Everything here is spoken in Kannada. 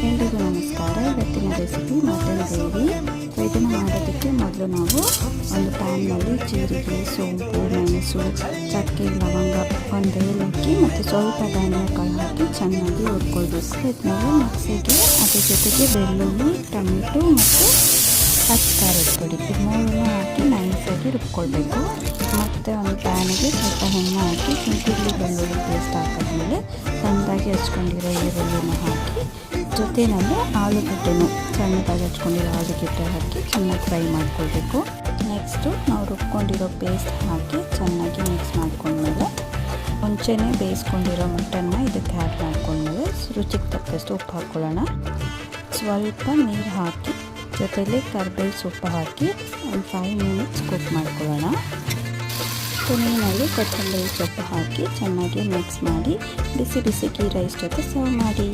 ಎಲ್ರಿಗೂ ನಮಸ್ಕಾರ. ಇವತ್ತಿನ ರೆಸಿಪಿ ಮಟನ್ ಗ್ರೇವಿ. ಇದನ್ನು ಮಾಡೋದಕ್ಕೆ ಮೊದಲು ನಾವು ಒಂದು ಪ್ಯಾನ್ನಲ್ಲಿ ಜೀರಿಗೆ, ಸೋಂಪು, ಮೆಣಸು, ಚಕ್ಕೆ, ಲವಂಗ, ಒಂದು ಏಲಕ್ಕಿ ಮತ್ತು ಸ್ವಲ್ಪ ಧನಿಯಾಕಾಳು ಹಾಕಿ ಚೆನ್ನಾಗಿ ಹುರ್ಕೊಳ್ಬೇಕು. ಇದನ್ನೆಲ್ಲ ಮಿಕ್ಸಿಗೆ ಅದ್ರ ಜೊತೆಗೆ ಬೆಳ್ಳುಳ್ಳಿ, ಟೊಮೆಟೊ ಮತ್ತು ಖಾರದ ಪುಡಿ ಇದನ್ನೆಲ್ಲ ಹಾಕಿ ನೈಸಾಗಿ ರುಬ್ಕೊಳ್ಬೇಕು. ಮತ್ತು ಒಂದು ಪ್ಯಾನಿಗೆ ಸ್ವಲ್ಪ ಎಣ್ಣೆ ಹಾಕಿ ಶುಂಠಿ ಬೆಳ್ಳುಳ್ಳಿ ಪೇಸ್ಟ್ ಹಾಕಿದ್ಮೇಲೆ ಸಣ್ಣದಾಗಿ ಹಚ್ಕೊಂಡಿರೋ ಈರುಳ್ಳಿನ ಹಾಕಿ ಜೊತೆಯಲ್ಲಿ ಆಲೂಗಡ್ಡೆನೂ ಸಣ್ಣದಾಗಿ ಹಚ್ಕೊಂಡಿರೋ ಆಲೂಗಡ್ಡೆ ಹಾಕಿ ಚೆನ್ನಾಗಿ ಫ್ರೈ ಮಾಡ್ಕೊಳ್ಬೇಕು. ನೆಕ್ಸ್ಟು ನಾವು ರುಬ್ಕೊಂಡಿರೋ ಪೇಸ್ಟ್ ಹಾಕಿ ಚೆನ್ನಾಗಿ ಮಿಕ್ಸ್ ಮಾಡ್ಕೊಂಡ್ಮೇಲೆ ಮುಂಚೆನೇ ಬೇಯಿಸ್ಕೊಂಡಿರೋ ಮಟನ್ನ ಇದಕ್ಕೆ ಆ್ಯಡ್ ಮಾಡ್ಕೊಂಡ್ಮೇಲೆ ರುಚಿಗೆ ತಕ್ಕಷ್ಟು ಉಪ್ಪು ಹಾಕ್ಕೊಳ್ಳೋಣ. ಸ್ವಲ್ಪ ನೀರು ಹಾಕಿ ಜೊತೆಲಿ ಕರಿಬೇವು ಸೊಪ್ಪು ಹಾಕಿ ಒಂದು 5 ಮಿನಿಟ್ಸ್ ಕುಕ್ ಮಾಡ್ಕೊಳ್ಳೋಣ. ಕೊನೆಯಲ್ಲಿ ಕೊತ್ತಂಬರಿ ಸೊಪ್ಪು ಹಾಕಿ ಚೆನ್ನಾಗಿ ಮಿಕ್ಸ್ ಮಾಡಿ ಬಿಸಿ ಬಿಸಿ ಗೀ ರೈಸ್ ಜೊತೆ ಸರ್ವ್ ಮಾಡಿ.